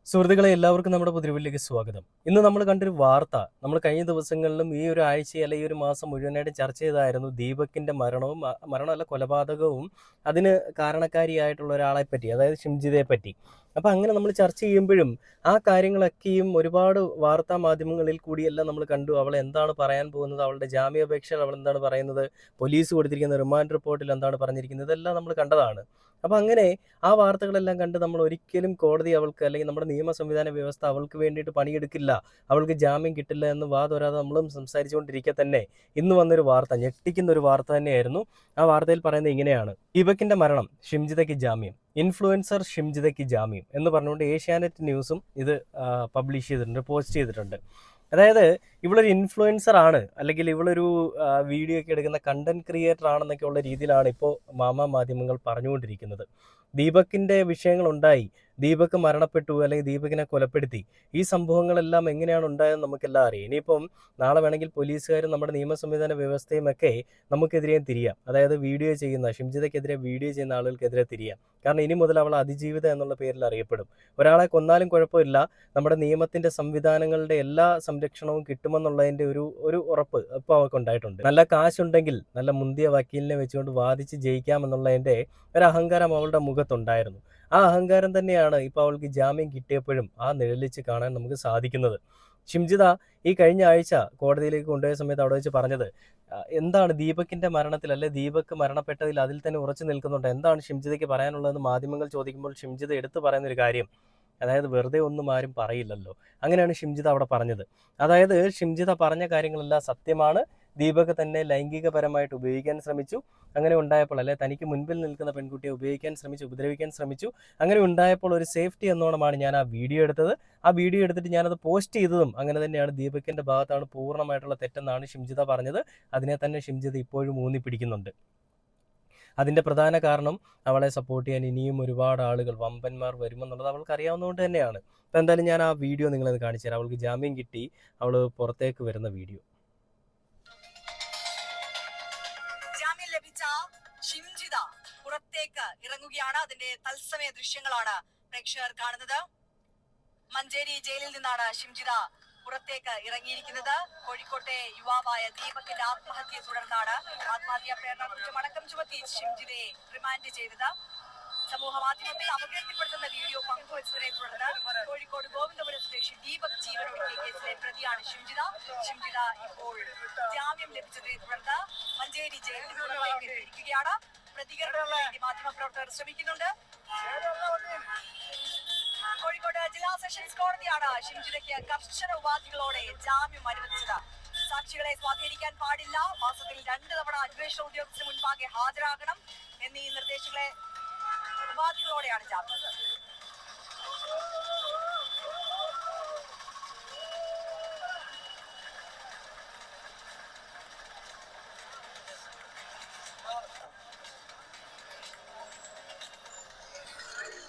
സുഹൃത്തുക്കളെ എല്ലാവർക്കും നമ്മുടെ പുതിയ സ്വാഗതം. ഇന്ന് നമ്മൾ കണ്ടൊരു വാർത്ത നമ്മൾ കഴിഞ്ഞ ദിവസങ്ങളിലും ഈ ഒരു ആഴ്ച അല്ലെങ്കിൽ ഈ ഒരു മാസം മുഴുവനായിട്ട് ചർച്ച ചെയ്തതായിരുന്നു ദീപകിന്റെ മരണവും മരണമല്ല കൊലപാതകവും അതിന് കാരണക്കാരിയായിട്ടുള്ള ഒരാളെ പറ്റി, അതായത് ഷിംജിതയെ പറ്റി. അപ്പം അങ്ങനെ നമ്മൾ ചർച്ച ചെയ്യുമ്പോഴും ആ കാര്യങ്ങളൊക്കെയും ഒരുപാട് വാർത്താ മാധ്യമങ്ങളിൽ കൂടിയെല്ലാം നമ്മൾ കണ്ടു. അവൾ എന്താണ് പറയാൻ പോകുന്നത്, അവളുടെ ജാമ്യാപേക്ഷയിൽ അവൾ എന്താണ് പറയുന്നത്, പോലീസ് കൊടുത്തിരിക്കുന്ന റിമാൻഡ് റിപ്പോർട്ടിൽ എന്താണ് പറഞ്ഞിരിക്കുന്നത്, ഇതെല്ലാം നമ്മൾ കണ്ടതാണ്. അപ്പം അങ്ങനെ ആ വാർത്തകളെല്ലാം കണ്ട് നമ്മൾ ഒരിക്കലും കോടതി അവൾക്ക് അല്ലെങ്കിൽ നമ്മുടെ നിയമ സംവിധാന വ്യവസ്ഥ അവൾക്ക് വേണ്ടിയിട്ട് പണിയെടുക്കില്ല, അവൾക്ക് ജാമ്യം കിട്ടില്ല എന്ന് വാതോരാതെ നമ്മളും സംസാരിച്ചുകൊണ്ടിരിക്കെ തന്നെ ഇന്ന് വന്നൊരു വാർത്ത, ഞെട്ടിക്കുന്ന ഒരു വാർത്ത തന്നെയായിരുന്നു. ആ വാർത്തയിൽ പറയുന്നത് ഇങ്ങനെയാണ്: ദീപകിന്റെ മരണം, ഷിംജിതയ്ക്ക് ജാമ്യം, ഇൻഫ്ലുവൻസർ ഷിംജിതയ്ക്ക് ജാമ്യം എന്ന് പറഞ്ഞുകൊണ്ട് ഏഷ്യാനെറ്റ് ന്യൂസും ഇത് പബ്ലിഷ് ചെയ്തിട്ടുണ്ട്, പോസ്റ്റ് ചെയ്തിട്ടുണ്ട്. അതായത് ഇവളൊരു ഇൻഫ്ലുവൻസർ ആണ്, അല്ലെങ്കിൽ ഇവളൊരു വീഡിയോ ഒക്കെ എടുക്കുന്ന കണ്ടന്റ് ക്രിയേറ്റർ ആണെന്നൊക്കെ ഉള്ള രീതിയിലാണ് ഇപ്പോൾ മാധ്യമങ്ങൾ പറഞ്ഞുകൊണ്ടിരിക്കുന്നത്. ദീപകിന്റെ വിഷയങ്ങളുണ്ടായി, ദീപക് മരണപ്പെട്ടു അല്ലെങ്കിൽ ദീപകിനെ കൊലപ്പെടുത്തി, ഈ സംഭവങ്ങളെല്ലാം എങ്ങനെയാണ് ഉണ്ടായതെന്ന് നമുക്കെല്ലാം അറിയാം. ഇനിയിപ്പം നാളെ വേണമെങ്കിൽ പോലീസുകാരും നമ്മുടെ നിയമ സംവിധാന വ്യവസ്ഥയും ഒക്കെ നമുക്കെതിരെയും തിരിയാം. അതായത് ഷിംജിതയ്ക്കെതിരെ വീഡിയോ ചെയ്യുന്ന ആളുകൾക്കെതിരെ തിരിയാം. കാരണം ഇനി മുതൽ അവൾ അതിജീവിത എന്നുള്ള പേരിൽ അറിയപ്പെടും. ഒരാളെ കൊന്നാലും കുഴപ്പമില്ല, നമ്മുടെ നിയമത്തിന്റെ സംവിധാനങ്ങളുടെ എല്ലാ സംരക്ഷണവും കിട്ടുമെന്നുള്ളതിന്റെ ഒരു ഉറപ്പ് ഇപ്പോൾ അവർക്ക് ഉണ്ടായിട്ടുണ്ട്. നല്ല കാശുണ്ടെങ്കിൽ നല്ല മുന്തിയ വക്കീലിനെ വെച്ചുകൊണ്ട് വാദിച്ച് ജയിക്കാമെന്നുള്ളതിന്റെ ഒരു അഹങ്കാരം അവളുടെ മുഖത്തുണ്ടായിരുന്നു. ആ അഹങ്കാരം തന്നെയാണ് ഇപ്പോൾ അവൾക്ക് ജാമ്യം കിട്ടിയപ്പോഴും ആ നിഴലിച്ച് കാണാൻ നമുക്ക് സാധിക്കുന്നത്. ഷിംജിത ഈ കഴിഞ്ഞ ആഴ്ച കോടതിയിലേക്ക് കൊണ്ടുപോയ സമയത്ത് അവിടെ വെച്ച് പറഞ്ഞത് എന്താണ് ദീപകിന്റെ മരണത്തിൽ, അല്ലെ ദീപക് മരണപ്പെട്ടതിൽ അതിൽ തന്നെ ഉറച്ചു നിൽക്കുന്നുണ്ട്, എന്താണ് ഷിംജിതയ്ക്ക് പറയാനുള്ളതെന്ന് മാധ്യമങ്ങൾ ചോദിക്കുമ്പോൾ ഷിംജിത എടുത്തു പറയുന്നൊരു കാര്യം, അതായത് വെറുതെ ഒന്നും ആരും പറയില്ലല്ലോ, അങ്ങനെയാണ് ഷിംജിത അവിടെ പറഞ്ഞത്. അതായത് ഷിംജിത പറഞ്ഞ കാര്യങ്ങളെല്ലാം സത്യമാണ്. ദീപക് തന്നെ ലൈംഗികപരമായിട്ട് ഉപയോഗിക്കാൻ ശ്രമിച്ചു. അങ്ങനെ ഉണ്ടായപ്പോൾ, അല്ലെ തനിക്ക് മുൻപിൽ നിൽക്കുന്ന പെൺകുട്ടിയെ ഉപയോഗിക്കാൻ ശ്രമിച്ചു, ഉപദ്രവിക്കാൻ ശ്രമിച്ചു. അങ്ങനെ ഉണ്ടായപ്പോൾ ഒരു സേഫ്റ്റി എന്നോണമാണ് ഞാൻ ആ വീഡിയോ എടുത്തത്. ആ വീഡിയോ എടുത്തിട്ട് ഞാനത് പോസ്റ്റ് ചെയ്തതും അങ്ങനെ തന്നെയാണ്. ദീപകിന്റെ ഭാഗത്താണ് പൂർണ്ണമായിട്ടുള്ള തെറ്റെന്നാണ് ഷിംജിത പറഞ്ഞത്. അതിനെ തന്നെ ഷിംജിത ഇപ്പോഴും ഊന്നിപ്പിടിക്കുന്നുണ്ട്. അതിൻ്റെ പ്രധാന കാരണം അവളെ സപ്പോർട്ട് ചെയ്യാൻ ഇനിയും ഒരുപാട് ആളുകൾ, വമ്പന്മാർ വരുമെന്നുള്ളത് അവൾക്ക് അറിയാവുന്നതുകൊണ്ട് തന്നെയാണ്. അപ്പം എന്തായാലും ഞാൻ ആ വീഡിയോ നിങ്ങളത് കാണിച്ചു തരാം. അവൾക്ക് ജാമ്യം കിട്ടി, അവൾ പുറത്തേക്ക് വരുന്ന വീഡിയോ. ജാമ്യം ലഭിച്ച ഷിംജിത പുറത്തേക്ക് ഇറങ്ങുകയാണ്. അതിന്റെ തത്സമയ ദൃശ്യങ്ങളാണ് പ്രേക്ഷകർ കാണുന്നത്. മഞ്ചേരി ജയിലിൽ നിന്നാണ് ഷിംജിത പുറത്തേക്ക് ഇറങ്ങിയിരിക്കുന്നത്. കോഴിക്കോട്ടെ യുവാവായ ദീപകിന്റെ ആത്മഹത്യയെ തുടർന്നാണ് ആത്മഹത്യാ പ്രേരണ കുറ്റമടക്കം ചുമത്തി ഷിംജിതയെ റിമാൻഡ് ചെയ്തത്. സമൂഹ മാധ്യമത്തിൽ അപകീർത്തിപ്പെടുത്തുന്ന വീഡിയോ പങ്കുവച്ചതിനെ തുടർന്ന് കോഴിക്കോട് ഗോവിന്ദപുരം സ്വദേശി ദീപക് ജീവനൊടുക്കിയ കേസിലെ പ്രതിയാണ് ഷിംജിത. ഷിംജിത ഇപ്പോൾ ജാമ്യം ലഭിച്ചതിനെ തുടർന്ന് മഞ്ചേരി ജയിലിൽ പുറത്തേക്ക് എത്തിയിരിക്കുകയാണ്. പ്രതികരണത്തിന് വേണ്ടി മാധ്യമപ്രവർത്തകർ ശ്രമിക്കുന്നുണ്ട്. കോഴിക്കോട് ജില്ലാ സെഷൻസ് കോടതിയാണ് ഷിംജിതയ്ക്ക് കർശന ഉപാധികളോടെ ജാമ്യം അനുവദിച്ചത്. സാക്ഷികളെ സ്വാധീനിക്കാൻ പാടില്ല, മാസത്തിൽ 2 തവണ അന്വേഷണ ഉദ്യോഗസ്ഥന് മുൻപാകെ ഹാജരാകണം എന്നീ നിർദ്ദേശങ്ങളെ ഉപാധികളോടെയാണ് ജാമ്യം.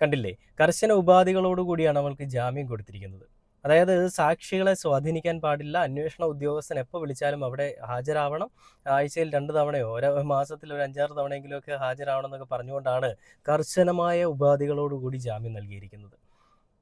കണ്ടില്ലേ, കർശന ഉപാധികളോടുകൂടിയാണ് അവൾക്ക് ജാമ്യം കൊടുത്തിരിക്കുന്നത്. അതായത് സാക്ഷികളെ സ്വാധീനിക്കാൻ പാടില്ല, അന്വേഷണ ഉദ്യോഗസ്ഥൻ എപ്പോൾ വിളിച്ചാലും അവിടെ ഹാജരാവണം, ആഴ്ചയിൽ 2 തവണയോ മാസത്തിൽ ഒരു 5-6 തവണയെങ്കിലും ഒക്കെ ഹാജരാവണം എന്നൊക്കെ പറഞ്ഞുകൊണ്ടാണ് കർശനമായ ഉപാധികളോടുകൂടി ജാമ്യം നൽകിയിരിക്കുന്നത്.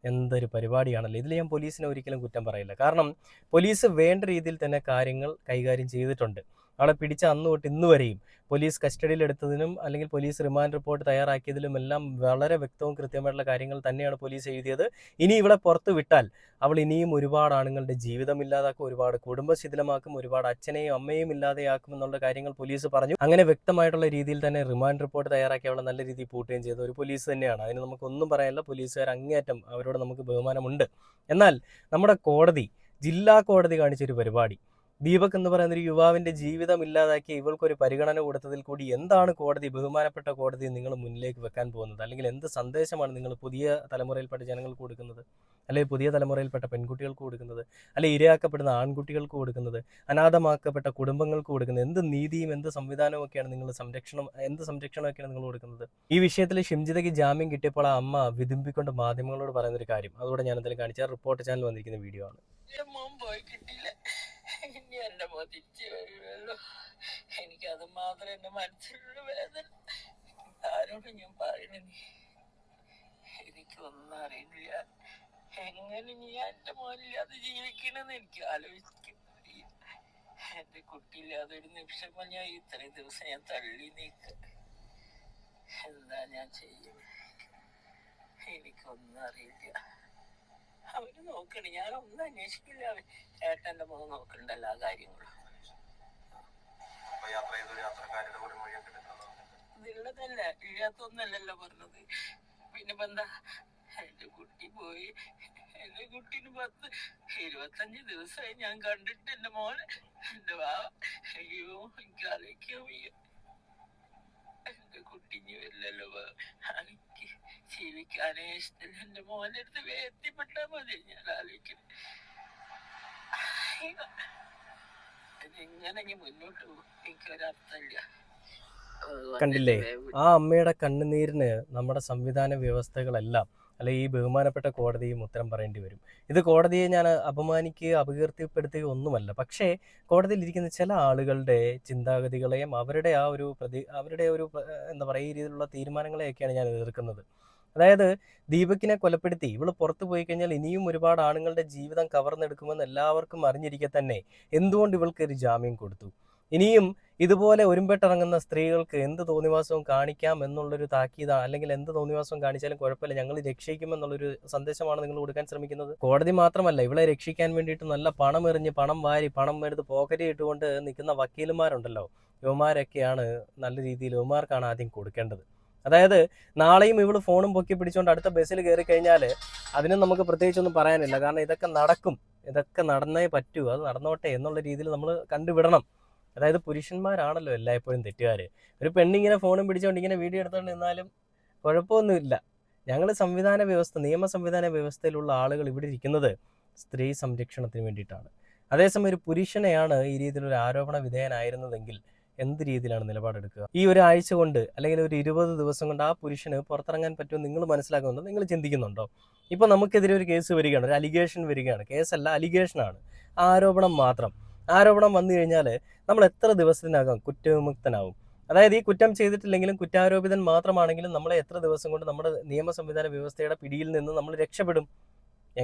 എന്തൊരു പരിപാടിയാണല്ലോ! ഇതിൽ ഞാൻ പോലീസിനെ ഒരിക്കലും കുറ്റം പറയില്ല. കാരണം പോലീസ് വേണ്ട രീതിയിൽ തന്നെ കാര്യങ്ങൾ കൈകാര്യം ചെയ്തിട്ടുണ്ട്. അവളെ പിടിച്ച അന്ന് തൊട്ട് ഇന്ന് വരെയും പോലീസ് കസ്റ്റഡിയിലെടുത്തതിനും അല്ലെങ്കിൽ പോലീസ് റിമാൻഡ് റിപ്പോർട്ട് തയ്യാറാക്കിയതിലുമെല്ലാം വളരെ വ്യക്തവും കൃത്യമായിട്ടുള്ള കാര്യങ്ങൾ തന്നെയാണ് പോലീസ് എഴുതിയത്. ഇനി ഇവളെ പുറത്ത് വിട്ടാൽ അവൾ ഇനിയും ഒരുപാട് ആണുങ്ങളുടെ ജീവിതം ഇല്ലാതാക്കും, ഒരുപാട് കുടുംബം ശിഥിലമാക്കും, ഒരുപാട് അച്ഛനെയും അമ്മയും ഇല്ലാതെയാക്കും എന്നുള്ള കാര്യങ്ങൾ പോലീസ് പറഞ്ഞു. അങ്ങനെ വ്യക്തമായിട്ടുള്ള രീതിയിൽ തന്നെ റിമാൻഡ് റിപ്പോർട്ട് തയ്യാറാക്കി അവളെ നല്ല രീതിയിൽ പൂട്ടുകയും ചെയ്ത ഒരു പോലീസ് തന്നെയാണ്. അതിന് നമുക്കൊന്നും പറയാനില്ല. പോലീസുകാർ അങ്ങേയറ്റം അവരോട് നമുക്ക് ബഹുമാനമുണ്ട്. എന്നാൽ നമ്മുടെ കോടതി, ജില്ലാ കോടതി കാണിച്ചൊരു പരിപാടി, ദീപക് എന്ന് പറയുന്ന ഒരു യുവാവിന്റെ ജീവിതം ഇല്ലാതാക്കി ഇവൾക്കൊരു പരിഗണന കൊടുത്തതിൽ കൂടി എന്താണ് കോടതി, ബഹുമാനപ്പെട്ട കോടതി നിങ്ങൾ മുന്നിലേക്ക് വെക്കാൻ പോകുന്നത്? അല്ലെങ്കിൽ എന്ത് സന്ദേശമാണ് നിങ്ങൾ പുതിയ തലമുറയിൽപ്പെട്ട ജനങ്ങൾക്ക് കൊടുക്കുന്നത്, അല്ലെങ്കിൽ പുതിയ തലമുറയിൽപ്പെട്ട പെൺകുട്ടികൾക്ക് കൊടുക്കുന്നത്, അല്ലെങ്കിൽ ഇരയാക്കപ്പെടുന്ന ആൺകുട്ടികൾക്ക് കൊടുക്കുന്നത്, അനാഥമാക്കപ്പെട്ട കുടുംബങ്ങൾക്ക് കൊടുക്കുന്നത്? എന്ത് നീതിയും എന്ത് സംവിധാനവും ഒക്കെയാണ് നിങ്ങൾ എന്ത് സംരക്ഷണമൊക്കെയാണ് നിങ്ങൾ കൊടുക്കുന്നത്? ഈ വിഷയത്തിൽ ഷിംജിതയ്ക്ക് ജാമ്യം കിട്ടിയപ്പോൾ ആ അമ്മ വിതുമ്പിക്കൊണ്ട് മാധ്യമങ്ങളോട് പറയുന്ന ഒരു കാര്യം, അതുകൂടെ ഞാൻ എന്തായാലും കാണിച്ചാൽ റിപ്പോർട്ട് ചാനൽ വന്നിരിക്കുന്ന വീഡിയോ ആണ്. ഇനി എന്റെ മോൻ തിരിച്ചു വരുമല്ലോ, എനിക്കത് മാത്രം എന്റെ മനസ്സിലുള്ള വേദന. ആരോടും ഞാൻ പറയണേ, എനിക്കൊന്നും അറിയില്ല. എങ്ങനെ നീ എന്റെ മോനില്ലാതെ ജീവിക്കണമെന്ന് എനിക്ക് ആലോചിക്കുന്നു. എന്റെ കുട്ടിയില്ലാതെ ഒരു നിമിഷം ഞാൻ ഇത്രയും ദിവസം ഞാൻ തള്ളി നീക്ക. എന്താ ഞാൻ ചെയ്യുന്നത്? എനിക്കൊന്നും അറിയില്ല. അവര് നോക്കണേ, ഞാനൊന്നും അന്വേഷിക്കില്ല. ഏട്ടന്റെ മോൻ നോക്കണ്ട എല്ലാ കാര്യങ്ങളും. ഇതുള്ളതല്ല, ഇല്ലാത്തൊന്നല്ലല്ലോ പറഞ്ഞത്. പിന്നെ എന്താ, എന്റെ കുട്ടി പോയി. എന്റെ കുട്ടീന് 25 ദിവസമായി ഞാൻ കണ്ടിട്ട്. എന്റെ മോനെ, എന്റെ അയ്യോ എനിക്ക് ആലോചിക്കാൻ വയ്യ. എന്റെ കുട്ടിഞ്ഞ് വരില്ലല്ലോ. എനിക്ക് ജീവിക്കാനേ ഇഷ്ടമില്ല. എന്റെ മോന്റെ അടുത്ത് എത്തിപ്പെട്ടാ മതി. ഞാൻ ആലോചിക്കണം ഇങ്ങനെ മുന്നോട്ട് പോകും. എനിക്കൊരർത്ഥമില്ല. കണ്ടില്ലേ ആ അമ്മയുടെ കണ്ണുനീരിന് നമ്മുടെ സംവിധാന വ്യവസ്ഥകളെല്ലാം അല്ലെ ഈ ബഹുമാനപ്പെട്ട കോടതിയും ഉത്തരം പറയേണ്ടി വരും. ഇത് കോടതിയെ ഞാൻ അപമാനിക്കുകയോ അപകീർത്തിപ്പെടുത്തുകയോ ഒന്നുമല്ല. പക്ഷേ കോടതിയിൽ ഇരിക്കുന്ന ചില ആളുകളുടെ ചിന്താഗതികളെയും അവരുടെ ആ ഒരു എന്താ പറയുക ഈ രീതിയിലുള്ള തീരുമാനങ്ങളെയൊക്കെയാണ് ഞാൻ എതിർക്കുന്നത്. അതായത് ദീപക്കിനെ കൊലപ്പെടുത്തി ഇവള് പുറത്തു പോയി കഴിഞ്ഞാൽ ഇനിയും ഒരുപാട് ആണുങ്ങളുടെ ജീവിതം കവർന്നെടുക്കുമെന്ന് എല്ലാവർക്കും അറിഞ്ഞിരിക്കെ തന്നെ എന്തുകൊണ്ട് ഇവൾക്ക് ഒരു ജാമ്യം കൊടുത്തു? ഇനിയും ഇതുപോലെ ഒരുമ്പെട്ടിറങ്ങുന്ന സ്ത്രീകൾക്ക് എന്ത് തോന്നിവാസവും കാണിക്കാം എന്നുള്ളൊരു താക്കീതാണ്, അല്ലെങ്കിൽ എന്ത് തോന്നിവാസവും കാണിച്ചാലും കുഴപ്പമില്ല, ഞങ്ങൾ രക്ഷിക്കുമെന്നുള്ളൊരു സന്ദേശമാണ് നിങ്ങൾ കൊടുക്കാൻ ശ്രമിക്കുന്നത്. കോടതി മാത്രമല്ല, ഇവളെ രക്ഷിക്കാൻ വേണ്ടിയിട്ട് നല്ല പണം എറിഞ്ഞ് പണം വാരി പണം എടുത്ത് പോക്കറ്റ് ഇട്ടുകൊണ്ട് നിൽക്കുന്ന വക്കീലുമാരുണ്ടല്ലോ, ഇവന്മാരൊക്കെയാണ് നല്ല രീതിയിൽ ഇവന്മാർക്കാണ് ആദ്യം കൊടുക്കേണ്ടത്. അതായത് നാളെയും ഇവള് ഫോണും പൊക്കി പിടിച്ചുകൊണ്ട് അടുത്ത ബസ്സിൽ കയറി കഴിഞ്ഞാൽ അതിനും നമുക്ക് പ്രത്യേകിച്ചൊന്നും പറയാനില്ല. കാരണം ഇതൊക്കെ നടക്കും, ഇതൊക്കെ നടന്നേ പറ്റൂ, അത് നടന്നോട്ടെ എന്നുള്ള രീതിയിൽ നമ്മൾ കണ്ടുവിടണം. അതായത് പുരുഷന്മാരാണല്ലോ എല്ലായ്പ്പോഴും തെറ്റുകാർ. ഒരു പെണ്ണിങ്ങനെ ഫോണും പിടിച്ചുകൊണ്ട് ഇങ്ങനെ വീഡിയോ എടുത്തുകൊണ്ട് നിന്നാലും കുഴപ്പമൊന്നുമില്ല. ഞങ്ങൾ സംവിധാന വ്യവസ്ഥ, നിയമ സംവിധാന വ്യവസ്ഥയിലുള്ള ആളുകൾ ഇവിടെ ഇരിക്കുന്നത് സ്ത്രീ സംരക്ഷണത്തിന് വേണ്ടിയിട്ടാണ്. അതേസമയം ഒരു പുരുഷനെയാണ് ഈ രീതിയിലൊരു ആരോപണ വിധേയനായിരുന്നതെങ്കിൽ എന്ത് രീതിയിലാണ് നിലപാടെടുക്കുക? ഈ ഒരാഴ്ച കൊണ്ട് അല്ലെങ്കിൽ ഒരു 20 ദിവസം കൊണ്ട് ആ പുരുഷന് പുറത്തിറങ്ങാൻ പറ്റുമോ നിങ്ങൾ മനസ്സിലാക്കുന്നുണ്ടോ? നിങ്ങൾ ചിന്തിക്കുന്നുണ്ടോ? ഇപ്പോൾ നമുക്കെതിരെ ഒരു കേസ് വരികയാണ്, ഒരു അലിഗേഷൻ വരികയാണ്. കേസല്ല, അലിഗേഷനാണ്, ആരോപണം മാത്രം. ആരോപണം വന്നു കഴിഞ്ഞാൽ നമ്മൾ എത്ര ദിവസത്തിനകം കുറ്റവിമുക്തനാവും? അതായത് ഈ കുറ്റം ചെയ്തിട്ടില്ലെങ്കിലും കുറ്റാരോപിതൻ മാത്രമാണെങ്കിലും നമ്മളെ എത്ര ദിവസം കൊണ്ട് നമ്മുടെ നിയമ സംവിധാന വ്യവസ്ഥയുടെ പിടിയിൽ നിന്ന് നമ്മൾ രക്ഷപ്പെടും?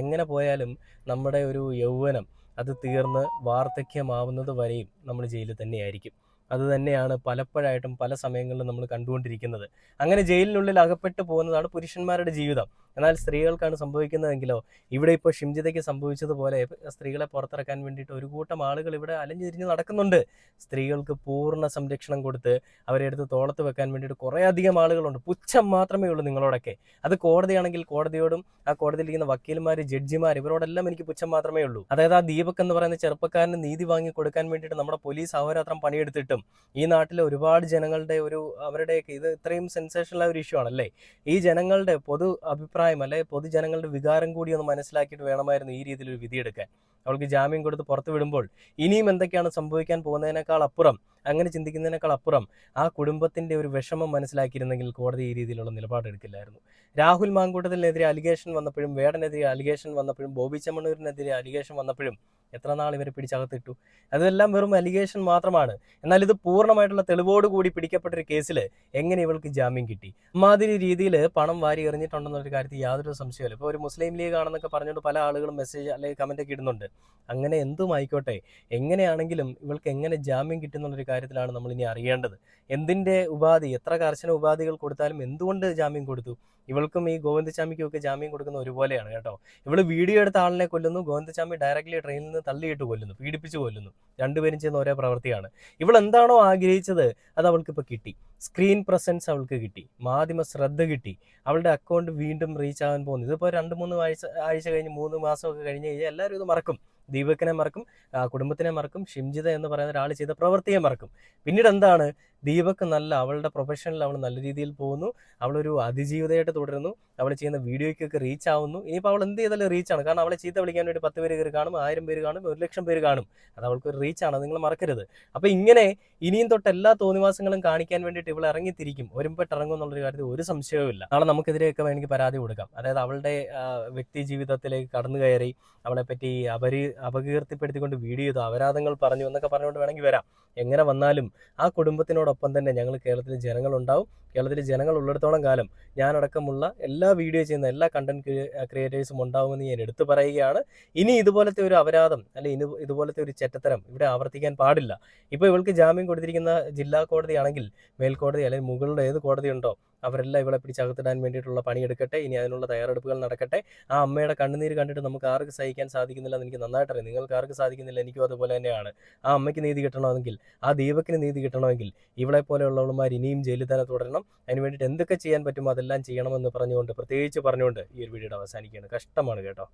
എങ്ങനെ പോയാലും നമ്മുടെ ഒരു യൗവനം അത് തീർന്ന് വാർദ്ധക്യമാവുന്നത് വരെയും നമ്മൾ ജയിലിൽ തന്നെയായിരിക്കും. അതുതന്നെയാണ് പലപ്പോഴായിട്ടും പല സമയങ്ങളിലും നമ്മൾ കണ്ടുകൊണ്ടിരിക്കുന്നത്. അങ്ങനെ ജയിലിനുള്ളിൽ അകപ്പെട്ടു പോകുന്നതാണ് പുരുഷന്മാരുടെ ജീവിതം. എന്നാൽ സ്ത്രീകൾക്കാണ് സംഭവിക്കുന്നതെങ്കിലോ, ഇവിടെ ഇപ്പോൾ ഷിംജിതയ്ക്ക് സംഭവിച്ചതുപോലെ സ്ത്രീകളെ പുറത്തിറക്കാൻ വേണ്ടിയിട്ട് ഒരു കൂട്ടം ആളുകൾ ഇവിടെ അലഞ്ഞു തിരിഞ്ഞ് നടക്കുന്നുണ്ട്. സ്ത്രീകൾക്ക് പൂർണ്ണ സംരക്ഷണം കൊടുത്ത് അവരെ എടുത്ത് തോളത്ത് വെക്കാൻ വേണ്ടിയിട്ട് കുറേ അധികം ആളുകളുണ്ട്. പുച്ഛം മാത്രമേ ഉള്ളൂ നിങ്ങളോടൊക്കെ. അത് കോടതിയാണെങ്കിൽ കോടതിയോടും ആ കോടതിയിലിരിക്കുന്ന വക്കീൽമാർ, ജഡ്ജിമാർ, ഇവരോടെല്ലാം എനിക്ക് പുച്ഛം മാത്രമേ ഉള്ളൂ. അതായത് ആ ദീപക് എന്ന് പറയുന്ന ചെറുപ്പക്കാരന് നീതി വാങ്ങി കൊടുക്കാൻ വേണ്ടിയിട്ട് നമ്മുടെ പോലീസ് അഹോരാത്രം പണിയെടുത്തിട്ടും ഈ നാട്ടിലെ ഒരുപാട് ജനങ്ങളുടെ അവരുടെയൊക്കെ ഇത് ഇത്രയും സെൻസേഷണൽ ഒരു ഇഷ്യൂ ആണല്ലേ. ഈ ജനങ്ങളുടെ പൊതു അഭിപ്രായം അല്ലെ പൊതുജനങ്ങളുടെ വികാരം കൂടി ഒന്ന് മനസ്സിലാക്കിയിട്ട് വേണമായിരുന്നു ഈ രീതിയിലൊരു വിധിയെടുക്കാൻ. അവൾക്ക് ജാമ്യം കൊടുത്ത് പുറത്തു വിടുമ്പോൾ ഇനിയും എന്തൊക്കെയാണ് സംഭവിക്കാൻ പോകുന്നതിനേക്കാൾ അപ്പുറം, അങ്ങനെ ചിന്തിക്കുന്നതിനേക്കാൾ അപ്പുറം ആ കുടുംബത്തിന്റെ ഒരു വിഷമം മനസ്സിലാക്കിയിരുന്നെങ്കിൽ കോടതി ഈ രീതിയിലുള്ള നിലപാടെടുക്കില്ലായിരുന്നു. രാഹുൽ മാങ്കൂട്ടത്തിനെതിരെ അലിഗേഷൻ വന്നപ്പോഴും, വേടനെതിരെ അലിഗേഷൻ വന്നപ്പോഴും, ബോബി ചെമ്മണ്ണൂരിനെതിരെ അലിഗേഷൻ വന്നപ്പോഴും എത്ര നാൾ ഇവരെ പിടിച്ചകത്തിട്ടു? അതെല്ലാം വെറും അലിഗേഷൻ മാത്രമാണ്. എന്നാൽ ഇത് പൂർണ്ണമായിട്ടുള്ള തെളിവോടുകൂടി പിടിക്കപ്പെട്ടൊരു കേസിൽ എങ്ങനെ ഇവൾക്ക് ജാമ്യം കിട്ടി? അമ്മാതിരി രീതിയിൽ പണം വാരി എറിഞ്ഞിട്ടുണ്ടെന്നൊരു കാര്യത്തിൽ യാതൊരു സംശയമില്ല. ഇപ്പോൾ ഒരു മുസ്ലിം ലീഗ് ആണെന്നൊക്കെ പറഞ്ഞുകൊണ്ട് പല ആളുകളും മെസ്സേജ് അല്ലെങ്കിൽ കമൻ്റൊക്കെ ഇടുന്നുണ്ട്. അങ്ങനെ എന്തും ആയിക്കോട്ടെ, എങ്ങനെയാണെങ്കിലും ഇവൾക്ക് എങ്ങനെ ജാമ്യം കിട്ടുന്നുള്ളൊരു കാര്യത്തിലാണ് നമ്മളിനി അറിയേണ്ടത്. എന്തിൻ്റെ ഉപാധി, എത്ര കർശന ഉപാധികൾ കൊടുത്താലും എന്തുകൊണ്ട് ജാമ്യം കൊടുത്തു? ഇവൾക്കും ഈ ഗോവിന്ദചാമിക്കും ഒക്കെ ജാമ്യം കൊടുക്കുന്ന ഒരുപോലെയാണ് കേട്ടോ. ഇവള് വീഡിയോ എടുത്ത ആളിനെ കൊല്ലുന്നു, ഗോവിന്ദചാമി ഡയറക്റ്റ്ലി ട്രെയിനിൽ നിന്ന് തള്ളിയിട്ട് കൊല്ലുന്നു, പീഡിപ്പിച്ച് കൊല്ലുന്നു. രണ്ടുപേരും ചെയ്യുന്ന ഒരേ പ്രവൃത്തിയാണ്. ഇവൾ എന്താണോ ആഗ്രഹിച്ചത് അത് അവൾക്കിപ്പോൾ കിട്ടി. സ്ക്രീൻ പ്രസൻസ് അവൾക്ക് കിട്ടി, മാധ്യമ ശ്രദ്ധ കിട്ടി, അവളുടെ അക്കൗണ്ട് വീണ്ടും റീച്ച് ആകാൻ പോകുന്നു. ഇതിപ്പോൾ 2-3 ആഴ്ച കഴിഞ്ഞ് 3 മാസമൊക്കെ കഴിഞ്ഞ് കഴിഞ്ഞാൽ എല്ലാവരും ഇത് മറക്കും. ദീപകിനെ മറക്കും, കുടുംബത്തിനെ മറക്കും, ഷിംജിത എന്ന് പറയുന്ന ഒരാൾ ചെയ്ത പ്രവൃത്തിയെ മറക്കും. പിന്നീട് എന്താണ്? ദീപക് അവളുടെ പ്രൊഫഷനിൽ അവൾ നല്ല രീതിയിൽ പോകുന്നു, അവളൊരു അതിജീവിതയായിട്ട് തുടരുന്നു, അവൾ ചെയ്യുന്ന വീഡിയോയ്ക്കൊക്കെ റീച്ച് ആവുന്നു. ഇനിയിപ്പോൾ അവൾ എന്ത് ചെയ്താലും റീച്ചാണ്. കാരണം അവളെ ചീത്ത വിളിക്കാൻ വേണ്ടി 10 പേര് കയറി കാണും, 1000 പേര് കാണും, 1,00,000 പേര് കാണും. അത് അവൾക്കൊരു റീച്ചാണ്, നിങ്ങൾ മറക്കരുത്. അപ്പോൾ ഇങ്ങനെ ഇനിയും തൊട്ട് എല്ലാ തോന്നിവാസങ്ങളും കാണിക്കാൻ വേണ്ടിയിട്ട് ഇവൾ ഇറങ്ങിത്തിരിക്കും, ഒരുമ്പെട്ടിറങ്ങും എന്നുള്ളൊരു കാര്യത്തിൽ ഒരു സംശയവുമില്ല. നാളെ നമുക്കെതിരെയൊക്കെ വേണമെങ്കിൽ പരാതി കൊടുക്കാം. അതായത് അവളുടെ വ്യക്തി ജീവിതത്തിലേക്ക് കടന്നു കയറി അവളെപ്പറ്റി അപകീർത്തിപ്പെടുത്തിക്കൊണ്ട് വീഡിയോ ചെയ്തു, അപരാധങ്ങൾ പറഞ്ഞു എന്നൊക്കെ പറഞ്ഞുകൊണ്ട് വേണമെങ്കിൽ വരാം. എങ്ങനെ വന്നാലും ആ കുടുംബത്തിനോടൊപ്പം തന്നെ ഞങ്ങൾ കേരളത്തിലെ ജനങ്ങളുണ്ടാവും. കേരളത്തിലെ ജനങ്ങൾ ഉള്ളിടത്തോളം കാലം ഞാനടക്കമുള്ള എല്ലാ എല്ലാ വീഡിയോ ചെയ്യുന്ന എല്ലാ കണ്ടന്റ് ക്രിയേറ്റേഴ്സും ഉണ്ടാകുമെന്ന് ഞാൻ എടുത്തു പറയുകയാണ്. ഇനി ഇതുപോലത്തെ ഒരു അപരാധം അല്ലെങ്കിൽ ഇതുപോലത്തെ ഒരു ചെറ്റത്തരം ഇവിടെ ആവർത്തിക്കാൻ പാടില്ല. ഇപ്പോൾ ഇവൾക്ക് ജാമ്യം കൊടുത്തിരിക്കുന്ന ജില്ലാ കോടതിയാണെങ്കിൽ മേൽക്കോടതി അല്ലെങ്കിൽ മുകളിൽ ഏത് കോടതിയുണ്ടോ അവരെല്ലാം ഇവളെ പിടിച്ചകത്തിടാൻ വേണ്ടിയിട്ടുള്ള പണിയെടുക്കട്ടെ. ഇനി അതിനുള്ള തയ്യാറെടുപ്പുകൾ നടക്കട്ടെ. ആ അമ്മയുടെ കണ്ണുനീര് കണ്ടിട്ട് നമുക്ക് ആർക്കും സഹിക്കാൻ സാധിക്കുന്നില്ല എന്ന് എനിക്ക് നന്നായിട്ടറിയാം. നിങ്ങൾക്ക് ആർക്കും സാധിക്കുന്നില്ല, എനിക്കും അതുപോലെ തന്നെയാണ്. ആ അമ്മയ്ക്ക് നീതി കിട്ടണമെങ്കിൽ, ആ ദീപക്കിന് നീതി കിട്ടണമെങ്കിൽ ഇവളെ പോലെയുള്ളവന്മാർ ഇനിയും ജയിലിൽ തന്നെ തുടരണം. അതിന് വേണ്ടിയിട്ട് എന്തൊക്കെ ചെയ്യാൻ പറ്റുമോ അതെല്ലാം ചെയ്യണമെന്ന് പ്രത്യേകിച്ച് പറഞ്ഞുകൊണ്ട് ഈ ഒരു വീഡിയോ അവസാനിക്കുകയാണ്. കഷ്ടമാണ് കേട്ടോ.